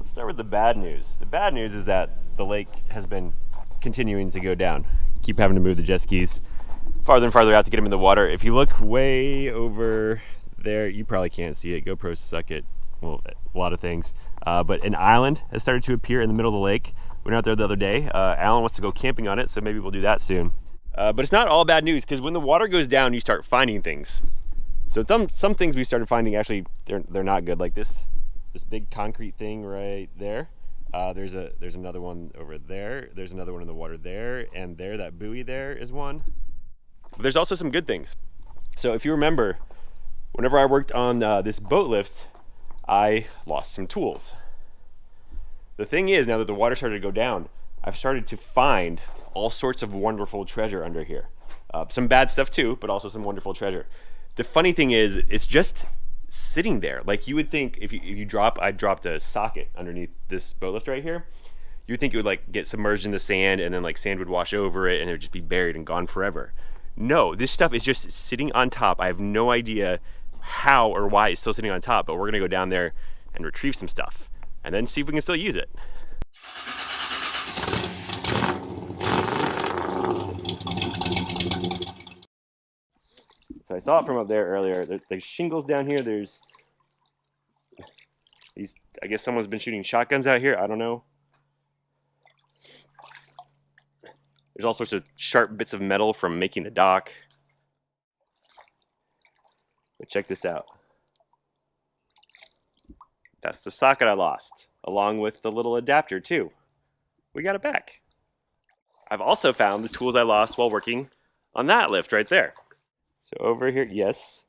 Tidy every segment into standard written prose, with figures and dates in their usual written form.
let's start with the bad news. The bad news is that the lake has been continuing to go down. Keep having to move the jet skis farther and farther out to get them in the water. If you look way over there, you probably can't see it. GoPros suck at, well, a lot of things. But an island has started to appear in the middle of the lake. We went out there the other day. Alan wants to go camping on it, so maybe we'll do that soon. But it's not all bad news, because when the water goes down, you start finding things. So some things we started finding, actually, they're not good. Like this big concrete thing right there. There's another one over there. There's another one in the water there, and there, that buoy there is one. But there's also some good things. So if you remember, whenever I worked on this boat lift, I lost some tools. The thing is, now that the water started to go down, I've started to find all sorts of wonderful treasure under here. Some bad stuff too, but also some wonderful treasure. The funny thing is, it's just sitting there. Like, you would think if you drop, I dropped a socket underneath this boat lift right here, you would think it would like get submerged in the sand, and then like sand would wash over it and it would just be buried and gone forever. No, this stuff is just sitting on top. I have no idea how or why it's still sitting on top, but we're gonna go down there and retrieve some stuff and then see if we can still use it. So I saw it from up there earlier. There's shingles down here. There's these, I guess someone's been shooting shotguns out here. I don't know. There's all sorts of sharp bits of metal from making the dock. But check this out. That's the socket I lost, along with the little adapter too. We got it back. I've also found the tools I lost while working on that lift right there. So over here, yes,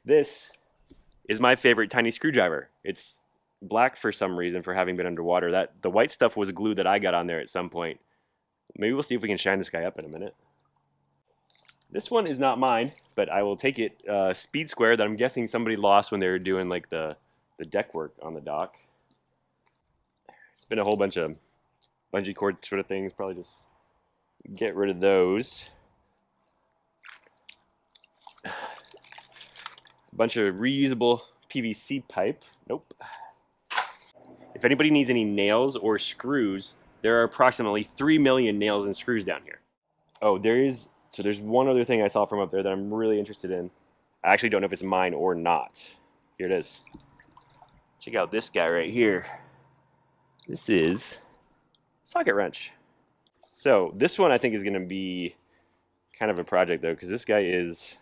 this is my favorite tiny screwdriver. It's black for some reason for having been underwater. The white stuff was glue that I got on there at some point. Maybe we'll see if we can shine this guy up in a minute. This one is not mine, but I will take it. Speed square that I'm guessing somebody lost when they were doing like the deck work on the dock. It's been a whole bunch of bungee cord sort of things. Probably just get rid of those. A bunch of reusable PVC pipe. Nope. If anybody needs any nails or screws, there are approximately 3 million nails and screws down here. Oh, there's one other thing I saw from up there that I'm really interested in. I actually don't know if it's mine or not. Here it is. Check out this guy right here. This is a socket wrench. So this one I think is going to be kind of a project though, because this guy is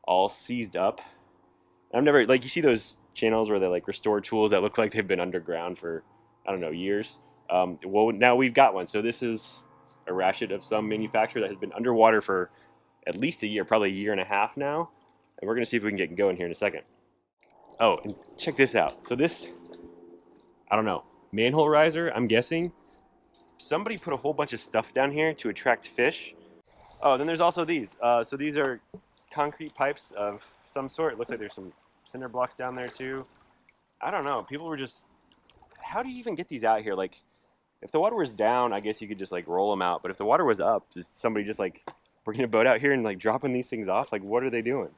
all seized up. I've never, like, you see those channels where they like restore tools that look like they've been underground for, I don't know, years. Well, now we've got one. So this is a ratchet of some manufacturer that has been underwater for at least a year, probably a year and a half now. And we're going to see if we can get going here in a second. Oh, and check this out. So this, I don't know, manhole riser, I'm guessing. Somebody put a whole bunch of stuff down here to attract fish. Oh, then there's also these. So these are concrete pipes of some sort. It looks like there's some cinder blocks down there too. I don't know. People were just, how do you even get these out here? Like, if the water was down, I guess you could just like roll them out. But if the water was up, is somebody just like bringing a boat out here and like dropping these things off? Like, what are they doing?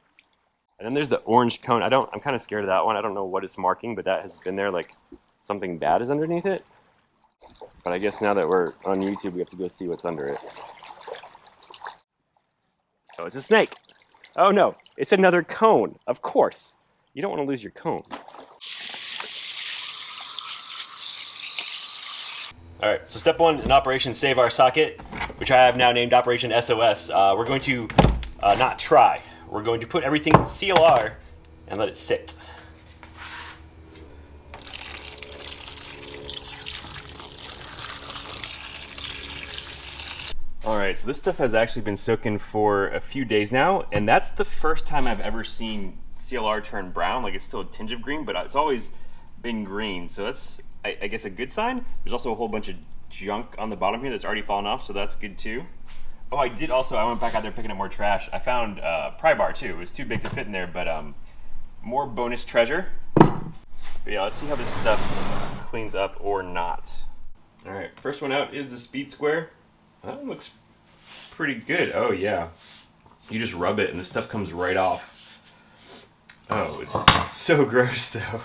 And then there's the orange cone. I'm kind of scared of that one. I don't know what it's marking, but that has been there, like something bad is underneath it. But I guess now that we're on YouTube, we have to go see what's under it. Oh, it's a snake. Oh no, it's another cone. Of course. You don't want to lose your cone. All right, so step one in Operation Save Our Socket, which I have now named Operation SOS. We're going to not try. We're going to put everything in CLR and let it sit. All right, so this stuff has actually been soaking for a few days now, and that's the first time I've ever seen CLR turn brown. Like, it's still a tinge of green, but it's always been green, so that's, I guess, a good sign. There's also a whole bunch of junk on the bottom here that's already fallen off, so that's good too. Oh, I went back out there picking up more trash. I found a pry bar too. It was too big to fit in there, but more bonus treasure. But yeah, let's see how this stuff cleans up or not. All right, first one out is the speed square. That looks pretty good. Oh yeah, you just rub it and this stuff comes right off. Oh, it's so gross though.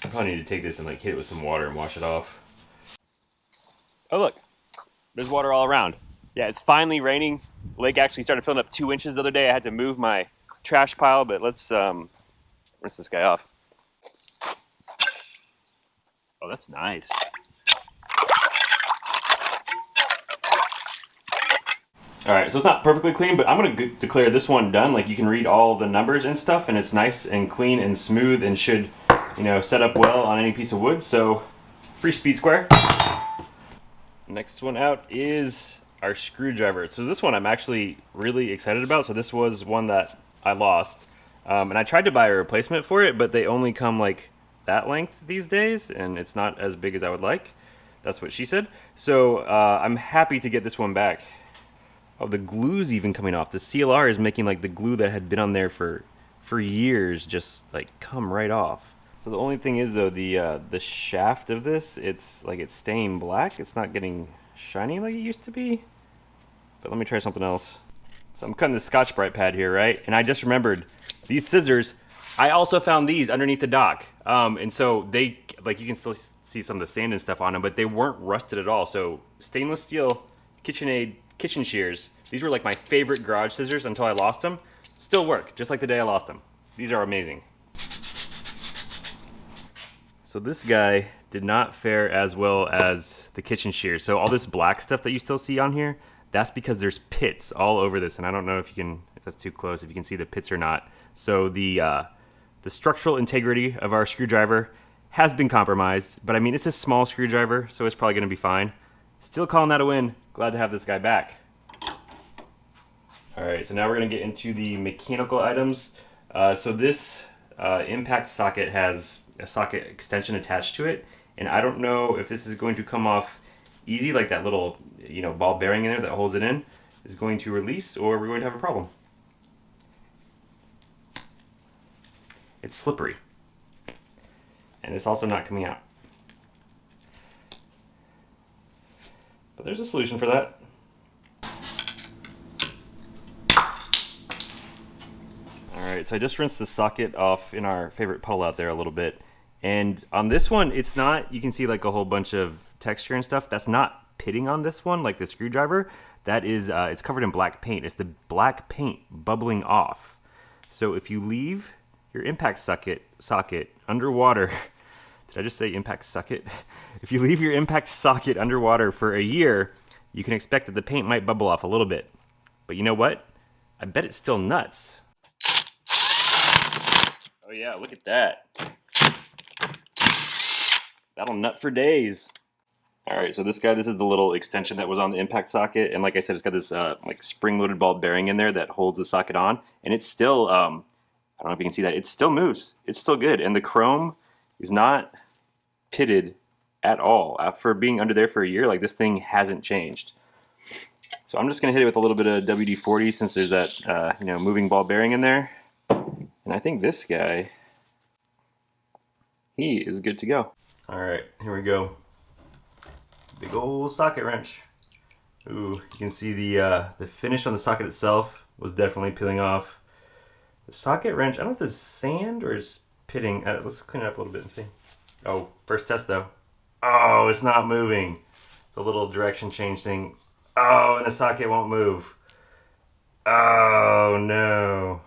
I probably need to take this and like hit it with some water and wash it off. Oh look, there's water all around. Yeah, it's finally raining. The lake actually started filling up 2 inches the other day. I had to move my trash pile, but let's rinse this guy off. Oh, that's nice. All right, so it's not perfectly clean, but I'm gonna declare this one done. Like you can read all the numbers and stuff, and it's nice and clean and smooth and should, you know, set up well on any piece of wood. So, free speed square. Next one out is our screwdriver. So this one I'm actually really excited about. So this was one that I lost, and I tried to buy a replacement for it, but they only come like that length these days, and it's not as big as I would like. That's what she said. So I'm happy to get this one back. Oh, the glue's even coming off. The CLR is making like the glue that had been on there for years just like come right off. So the only thing is though, the shaft of this, it's like it's staying black. It's not getting shiny like it used to be. But let me try something else. So I'm cutting the Scotch-Brite pad here, right? And I just remembered these scissors. I also found these underneath the dock, and so they like you can still see some of the sand and stuff on them, but they weren't rusted at all. So stainless steel KitchenAid kitchen shears. These were like my favorite garage scissors until I lost them. Still work, just like the day I lost them. These are amazing. So this guy did not fare as well as the kitchen shears. So all this black stuff that you still see on here, that's because there's pits all over this, and I don't know if you can, if that's too close, if you can see the pits or not. So the structural integrity of our screwdriver has been compromised, but I mean, it's a small screwdriver, so it's probably gonna be fine. Still calling that a win. Glad to have this guy back. All right, so now we're gonna get into the mechanical items. So this impact socket has a socket extension attached to it, and I don't know if this is going to come off easy, like that little, you know, ball bearing in there that holds it in is going to release, or we're going to have a problem. It's slippery, and it's also not coming out. But there's a solution for that. Alright, so I just rinsed the socket off in our favorite puddle out there a little bit. And on this one, it's not, you can see like a whole bunch of texture and stuff. That's not pitting on this one, like the screwdriver. That is, it's covered in black paint. It's the black paint bubbling off. So if you leave your impact socket underwater, did I just say impact socket? If you leave your impact socket underwater for a year, you can expect that the paint might bubble off a little bit. But you know what? I bet it's still nuts. Oh yeah, look at that. That'll nut for days. All right, so this is the little extension that was on the impact socket, and like I said, it's got this like spring-loaded ball bearing in there that holds the socket on, and it's still, I don't know if you can see that, it still moves. It's still good, and the chrome is not pitted at all. For being under there for a year, like this thing hasn't changed. So I'm just gonna hit it with a little bit of WD-40 since there's that you know, moving ball bearing in there. And I think this guy, he is good to go. All right, here we go. Big old socket wrench. Ooh, you can see the finish on the socket itself was definitely peeling off. The socket wrench, I don't know if this is sand or it's pitting. Let's clean it up a little bit and see. Oh, first test though. Oh, it's not moving. The little direction change thing. Oh, and the socket won't move. Oh no.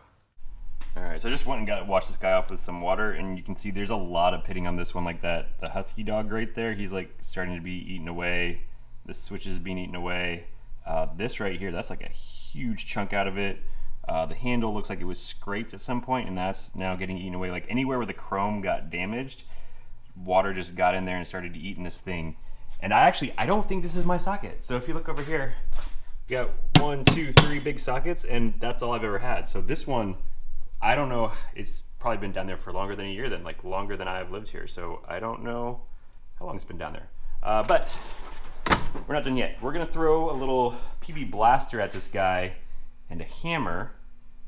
All right, so I just went and washed this guy off with some water, and you can see there's a lot of pitting on this one, like that. The husky dog right there, he's like starting to be eaten away. The switch is being eaten away. This right here, that's like a huge chunk out of it. The handle looks like it was scraped at some point, and that's now getting eaten away. Like anywhere where the chrome got damaged, water just got in there and started eating this thing. And I don't think this is my socket. So if you look over here, you got 1, 2, 3 big sockets, and that's all I've ever had. So this one, I don't know, it's probably been down there for longer than a year, like longer than I've lived here. So I don't know how long it's been down there. But we're not done yet. We're gonna throw a little PV blaster at this guy and a hammer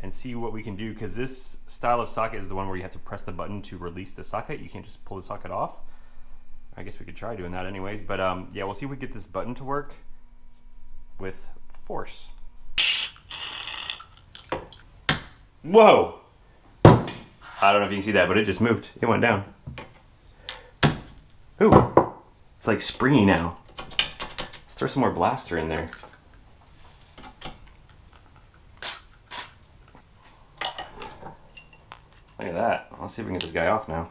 and see what we can do, because this style of socket is the one where you have to press the button to release the socket. You can't just pull the socket off. I guess we could try doing that anyways, but yeah, we'll see if we get this button to work with force. Whoa! I don't know if you can see that, but it just moved. It went down. Ooh, it's like springy now. Let's throw some more blaster in there. Look at that. Let's see if we can get this guy off now.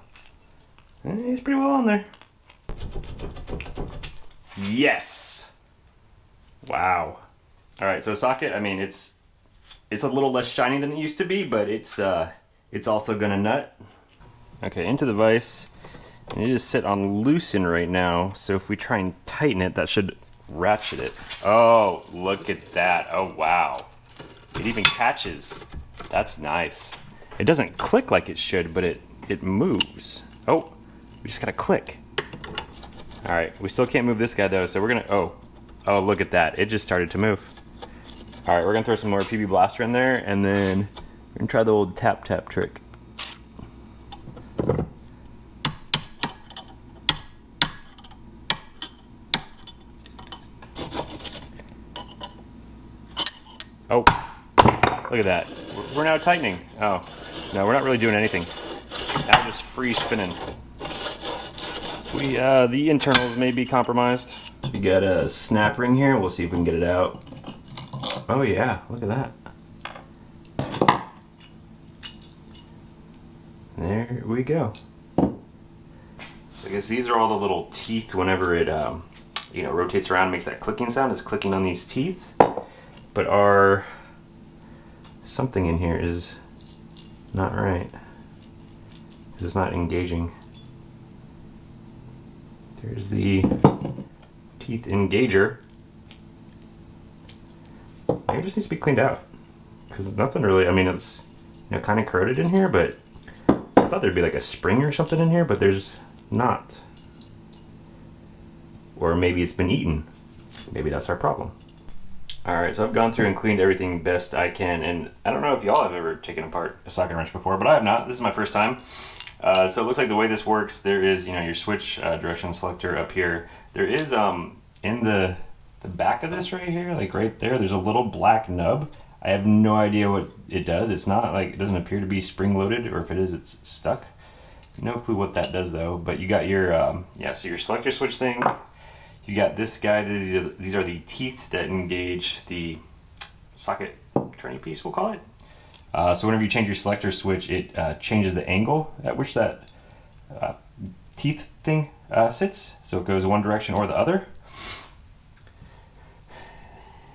He's pretty well on there. Yes! Wow. Alright, so socket, I mean, it's a little less shiny than it used to be, but it's also gonna nut. Okay, into the vise. And it is set on loosen right now, so if we try and tighten it, that should ratchet it. Oh, look at that. Oh, wow. It even catches. That's nice. It doesn't click like it should, but it moves. Oh, we just gotta click. All right, we still can't move this guy though, so we're gonna, oh, look at that. It just started to move. All right, we're gonna throw some more PB Blaster in there, and then we're gonna try the old tap tap trick. Oh, look at that. We're now tightening. Oh, no, we're not really doing anything. Now we're just free spinning. The internals may be compromised. We got a snap ring here. We'll see if we can get it out. Oh yeah, look at that. There we go. So I guess these are all the little teeth whenever it rotates around, makes that clicking sound. It's clicking on these teeth. But our something in here is not right. It's not engaging. There's the teeth engager. It just needs to be cleaned out. Because nothing really, I mean, it's kind of corroded in here, but I thought there'd be like a spring or something in here, but there's not. Or maybe it's been eaten. Maybe that's our problem. Alright, so I've gone through and cleaned everything best I can, and I don't know if y'all have ever taken apart a socket wrench before, but I have not. This is my first time. So it looks like the way this works, there is, your switch direction selector up here. There is, in the back of this right here, like right there, there's a little black nub. I have no idea what it does. It's not like, it doesn't appear to be spring loaded, or if it is, it's stuck. No clue what that does though, but you got your, so your selector switch thing. You got this guy, these are the teeth that engage the socket turning piece, we'll call it. So whenever you change your selector switch, it changes the angle at which that teeth thing sits. So it goes one direction or the other.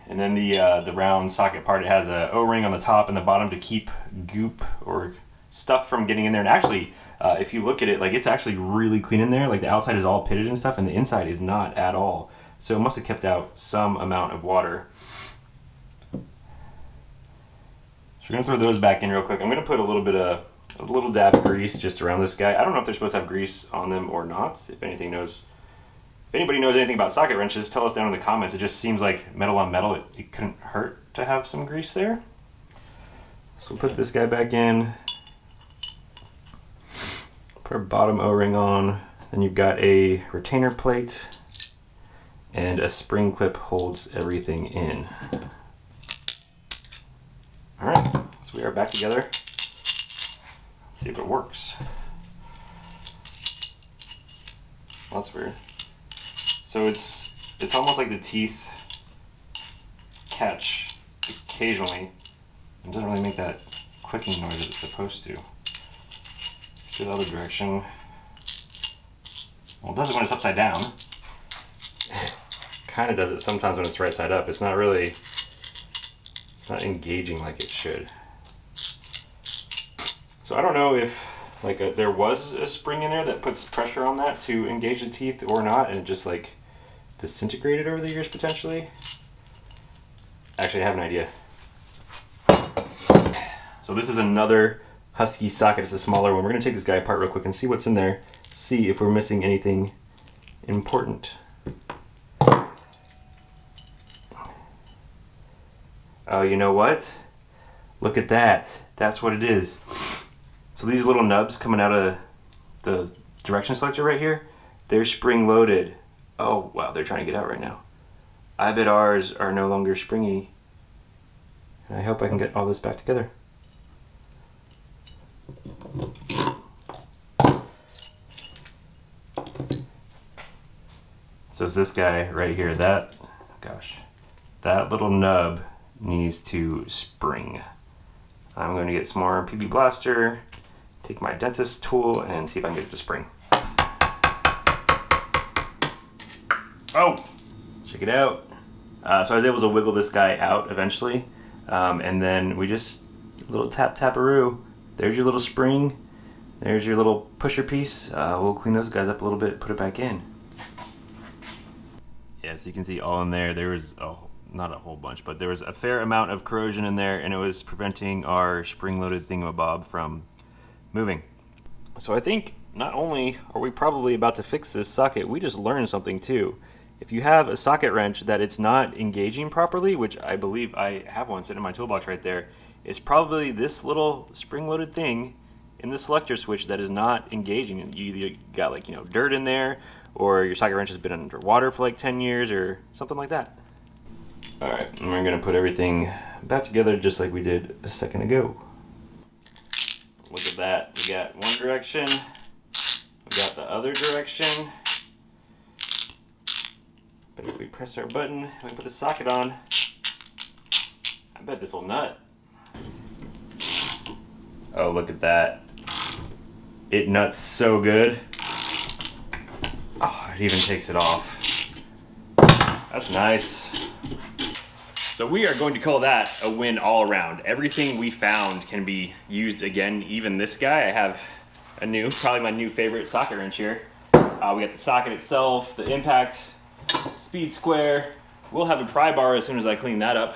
And then the round socket part, it has a O-ring on the top and the bottom to keep goop or stuff from getting in there. And actually, if you look at it, like it's actually really clean in there. Like the outside is all pitted and stuff, and the inside is not at all. So it must have kept out some amount of water. So we're gonna throw those back in real quick. I'm gonna put a little dab of grease just around this guy. I don't know if they're supposed to have grease on them or not. If anybody knows anything about socket wrenches, tell us down in the comments. It just seems like metal on metal. It couldn't hurt to have some grease there. So we'll put this guy back in. Put our bottom O-ring on. Then you've got a retainer plate and a spring clip holds everything in. All right, so we are back together. Let's see if it works. Well, that's weird. So it's almost like the teeth catch occasionally. It doesn't really make that clicking noise that it's supposed to. To the other direction. Well, it does it when it's upside down. Kind of does it sometimes when it's right side up. It's not engaging like it should. So I don't know if there was a spring in there that puts pressure on that to engage the teeth or not, and it just like disintegrated over the years potentially. Actually, I have an idea. So this is another Husky socket. It's a smaller one. We're gonna take this guy apart real quick and see what's in there. See if we're missing anything important. Oh, you know what? Look at that. That's what it is. So these little nubs coming out of the direction selector right here, they're spring loaded. Oh, wow, they're trying to get out right now. I bet ours are no longer springy. And I hope I can get all this back together. So it's this guy right here. That little nub needs to spring. I'm going to get some more PB Blaster, take my dentist tool, and see if I can get it to spring. Oh, check it out. So I was able to wiggle this guy out eventually, and then we just, a little tap-taparoo. There's your little spring. There's your little pusher piece. We'll clean those guys up a little bit, put it back in. Yeah, so you can see all in there. There was, not a whole bunch, but there was a fair amount of corrosion in there, and it was preventing our spring-loaded thingamabob from moving. So I think not only are we probably about to fix this socket, we just learned something too. If you have a socket wrench that it's not engaging properly, which I believe I have one sitting in my toolbox right there, it's probably this little spring-loaded thing in the selector switch that is not engaging. And you either got, like, you know, dirt in there, or your socket wrench has been underwater for like 10 years or something like that. All right, and we're gonna put everything back together just like we did a second ago. Look at that. We got one direction, we got the other direction. But if we press our button and we put the socket on, I bet this will nut. Oh, look at that. It nuts so good. Oh, it even takes it off. That's nice. So we are going to call that a win all around. Everything we found can be used again, even this guy. I have a new, probably my new favorite socket wrench here. We got the socket itself, the impact, speed square. We'll have a pry bar as soon as I clean that up.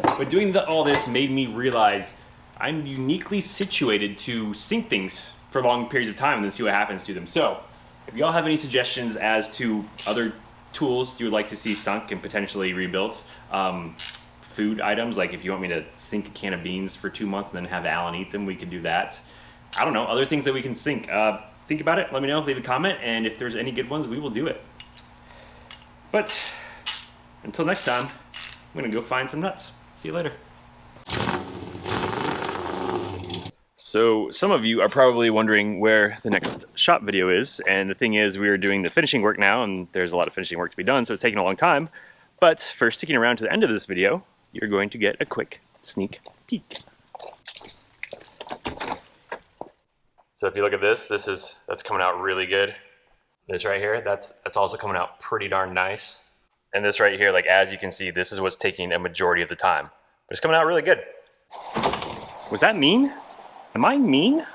But doing all this made me realize I'm uniquely situated to sink things for long periods of time and then see what happens to them. So if y'all have any suggestions as to other tools you would like to see sunk and potentially rebuilt, food items, like if you want me to sink a can of beans for 2 months and then have Alan eat them, we could do that. I don't know, other things that we can sink. Think about it, let me know, leave a comment, and if there's any good ones, we will do it. But until next time, I'm gonna go find some nuts. See you later. So some of you are probably wondering where the next shop video is, and the thing is, we are doing the finishing work now, and there's a lot of finishing work to be done, so it's taking a long time. But for sticking around to the end of this video, you're going to get a quick sneak peek. So if you look at this, that's coming out really good. This right here, that's also coming out pretty darn nice. And this right here, like, as you can see, this is what's taking a majority of the time. But it's coming out really good. Was that mean? Am I mean?